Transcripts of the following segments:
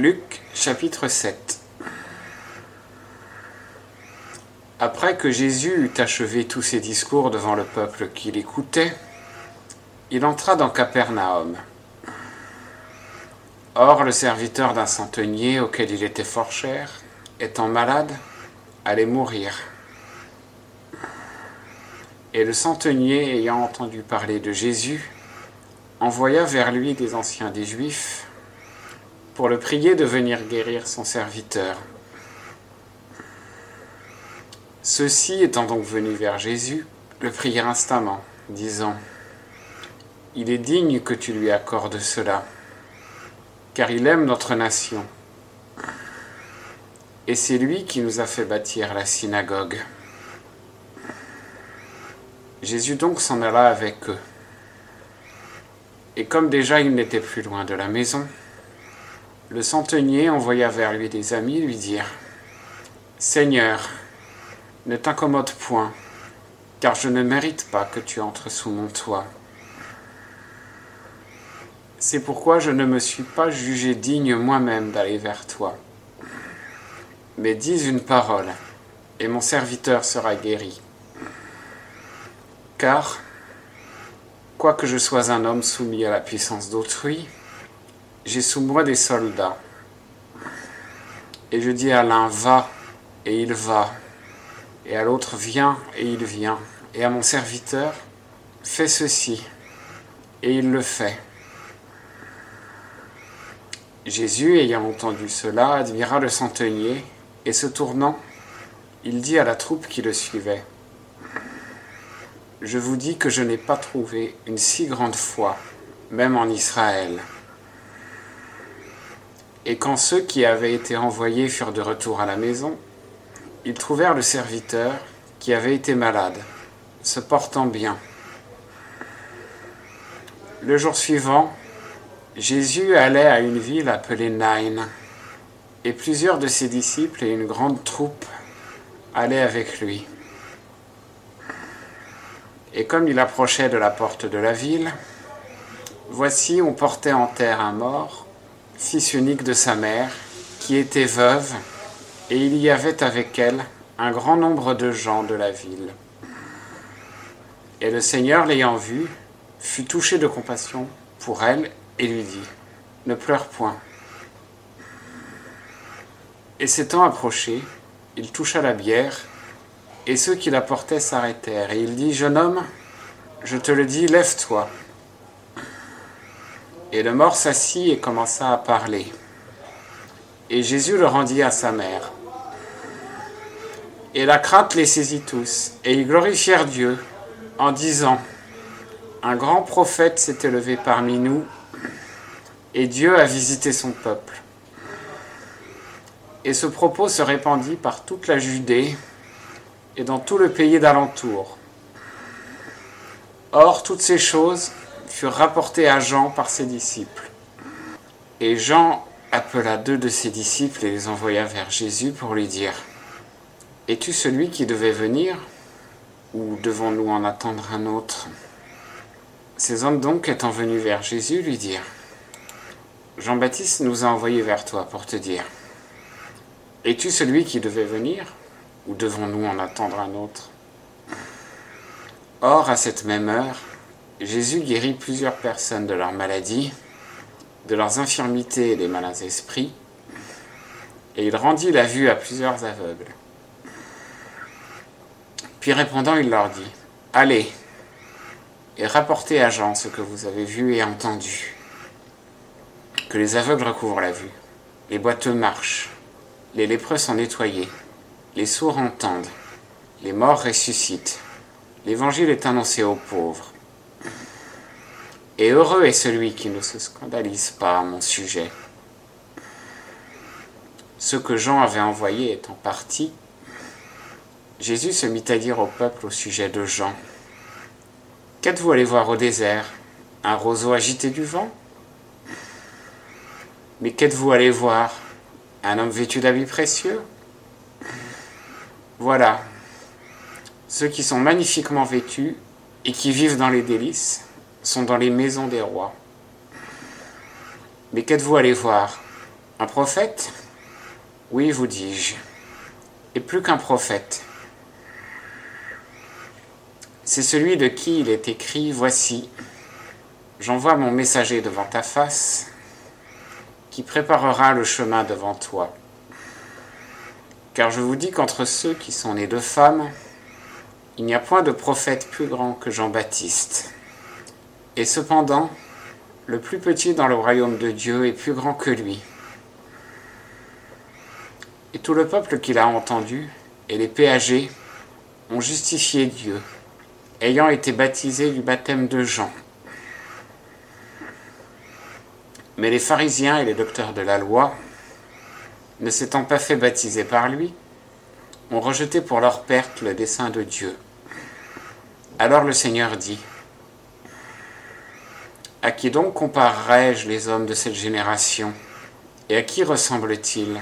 Luc chapitre 7. Après que Jésus eut achevé tous ses discours devant le peuple qui l'écoutait, il entra dans Capernaum. Or, le serviteur d'un centenier auquel il était fort cher, étant malade, allait mourir. Et le centenier, ayant entendu parler de Jésus, envoya vers lui des anciens des Juifs pour le prier de venir guérir son serviteur. Ceux-ci, étant donc venus vers Jésus, le prièrent instamment, disant : « Il est digne que tu lui accordes cela, car il aime notre nation. Et c'est lui qui nous a fait bâtir la synagogue. » Jésus donc s'en alla avec eux. Et comme déjà il n'était plus loin de la maison, le centenier envoya vers lui des amis lui dire : « Seigneur, ne t'incommode point, car je ne mérite pas que tu entres sous mon toit. C'est pourquoi je ne me suis pas jugé digne moi-même d'aller vers toi. Mais dis une parole, et mon serviteur sera guéri. Car, quoique je sois un homme soumis à la puissance d'autrui, j'ai sous moi des soldats. Et je dis à l'un : va, et il va. Et à l'autre : viens, et il vient. Et à mon serviteur : fais ceci, et il le fait. » Jésus, ayant entendu cela, admira le centenier, et se tournant, il dit à la troupe qui le suivait : « Je vous dis que je n'ai pas trouvé une si grande foi, même en Israël. » Et quand ceux qui avaient été envoyés furent de retour à la maison, ils trouvèrent le serviteur qui avait été malade, se portant bien. Le jour suivant, Jésus allait à une ville appelée Naïn, et plusieurs de ses disciples et une grande troupe allaient avec lui. Et comme il approchait de la porte de la ville, voici, on portait en terre un mort, fils unique de sa mère, qui était veuve, et il y avait avec elle un grand nombre de gens de la ville. Et le Seigneur, l'ayant vue, fut touché de compassion pour elle et lui dit : « Ne pleure point. » Et s'étant approché, il toucha la bière, et ceux qui la portaient s'arrêtèrent. Et il dit : « Jeune homme, je te le dis, lève-toi. » Et le mort s'assit et commença à parler. Et Jésus le rendit à sa mère. Et la crainte les saisit tous, et ils glorifièrent Dieu en disant : « Un grand prophète s'est élevé parmi nous, et Dieu a visité son peuple. » Et ce propos se répandit par toute la Judée et dans tout le pays d'alentour. Or, toutes ces choses furent rapportées à Jean par ses disciples. Et Jean appela 2 de ses disciples et les envoya vers Jésus pour lui dire : « Es-tu celui qui devait venir, ou devons-nous en attendre un autre ?» Ces hommes donc, étant venus vers Jésus, lui dirent : « Jean-Baptiste nous a envoyés vers toi pour te dire : es-tu celui qui devait venir, ou devons-nous en attendre un autre ?» Or, à cette même heure, Jésus guérit plusieurs personnes de leurs maladies, de leurs infirmités et des malins esprits, et il rendit la vue à plusieurs aveugles. Puis répondant, il leur dit : « Allez, et rapportez à Jean ce que vous avez vu et entendu. Que les aveugles recouvrent la vue, les boiteux marchent, les lépreux sont nettoyés, les sourds entendent, les morts ressuscitent, l'évangile est annoncé aux pauvres. Et heureux est celui qui ne se scandalise pas à mon sujet. » Ce que Jean avait envoyé étant parti, Jésus se mit à dire au peuple au sujet de Jean : « Qu'êtes-vous allé voir au désert ? Un roseau agité du vent ? Mais qu'êtes-vous allé voir ? Un homme vêtu d'habits précieux ? Voilà, ceux qui sont magnifiquement vêtus et qui vivent dans les délices sont dans les maisons des rois. Mais qu'êtes-vous allé voir ? Un prophète? Oui, vous dis-je, et plus qu'un prophète. C'est celui de qui il est écrit, « Voici, j'envoie mon messager devant ta face, qui préparera le chemin devant toi. » Car je vous dis qu'entre ceux qui sont nés de femmes, il n'y a point de prophète plus grand que Jean-Baptiste. Et cependant, le plus petit dans le royaume de Dieu est plus grand que lui. Et tout le peuple qui l'a entendu, et les péagés, ont justifié Dieu, ayant été baptisés du baptême de Jean. Mais les pharisiens et les docteurs de la loi, ne s'étant pas fait baptiser par lui, ont rejeté pour leur perte le dessein de Dieu. Alors le Seigneur dit, « À qui donc comparerai-je les hommes de cette génération, et à qui ressemblent-ils ?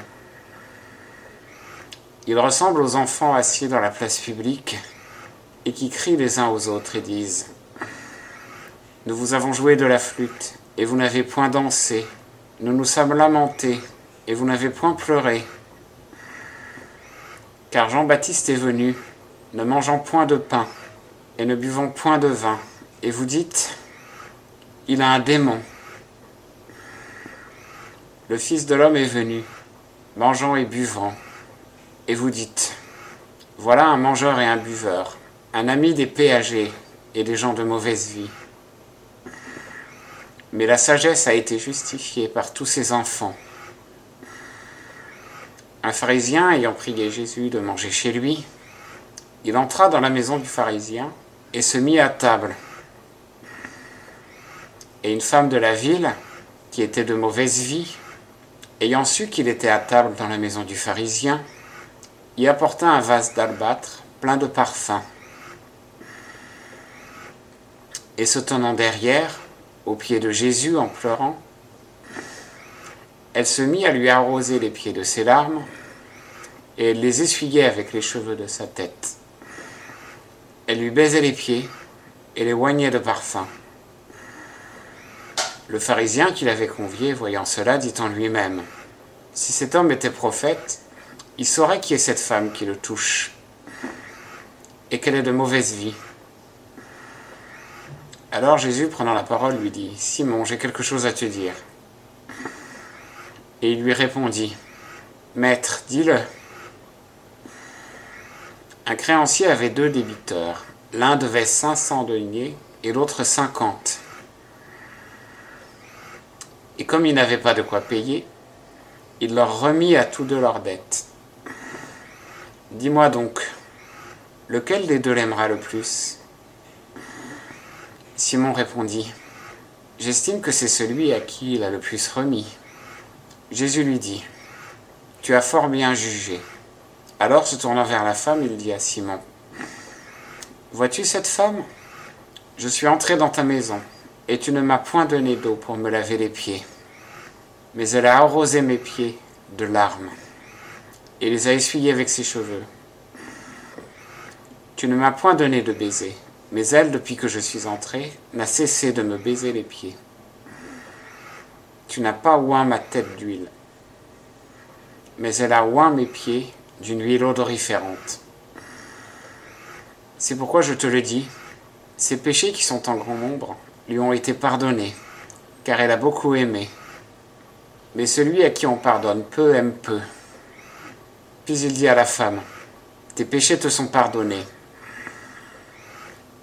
Ils ressemblent aux enfants assis dans la place publique, et qui crient les uns aux autres et disent, « Nous vous avons joué de la flûte, et vous n'avez point dansé, nous nous sommes lamentés, et vous n'avez point pleuré. Car Jean-Baptiste est venu, ne mangeant point de pain, et ne buvant point de vin, et vous dites, il a un démon. Le Fils de l'homme est venu, mangeant et buvant, et vous dites, voilà un mangeur et un buveur, un ami des péagés et des gens de mauvaise vie. Mais la sagesse a été justifiée par tous ses enfants. Un pharisien ayant prié Jésus de manger chez lui, il entra dans la maison du pharisien et se mit à table. Et une femme de la ville, qui était de mauvaise vie, ayant su qu'il était à table dans la maison du pharisien, y apporta un vase d'albâtre plein de parfums. Et se tenant derrière, aux pieds de Jésus en pleurant, elle se mit à lui arroser les pieds de ses larmes, et elle les essuyait avec les cheveux de sa tête. Elle lui baisait les pieds et les oignait de parfum. Le pharisien qui l'avait convié, voyant cela, dit en lui-même, « Si cet homme était prophète, il saurait qui est cette femme qui le touche, et qu'elle est de mauvaise vie. » Alors Jésus, prenant la parole, lui dit, « Simon, j'ai quelque chose à te dire. » Et il lui répondit, « Maître, dis-le. » Un créancier avait 2 débiteurs. L'un devait 500 deniers et l'autre 50. Et comme il n'avait pas de quoi payer, il leur remit à tous 2 leurs dettes. « Dis-moi donc, lequel des 2 l'aimera le plus ?» Simon répondit, « J'estime que c'est celui à qui il a le plus remis. » Jésus lui dit, « Tu as fort bien jugé. » Alors, se tournant vers la femme, il dit à Simon, « Vois-tu cette femme ? Je suis entré dans ta maison, et tu ne m'as point donné d'eau pour me laver les pieds. Mais elle a arrosé mes pieds de larmes, et les a essuyés avec ses cheveux. Tu ne m'as point donné de baiser, mais elle, depuis que je suis entré, n'a cessé de me baiser les pieds. Tu n'as pas oint ma tête d'huile, mais elle a oint mes pieds d'une huile odoriférante. C'est pourquoi je te le dis, ses péchés qui sont en grand nombre lui ont été pardonnés, car elle a beaucoup aimé. Mais celui à qui on pardonne peu aime peu. » Puis il dit à la femme, « Tes péchés te sont pardonnés. »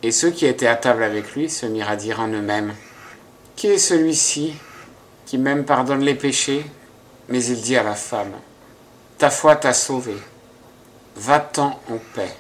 Et ceux qui étaient à table avec lui se mirent à dire en eux-mêmes, « Qui est celui-ci qui même pardonne les péchés ?» Mais il dit à la femme, « Ta foi t'a sauvée. Va-t'en en paix. »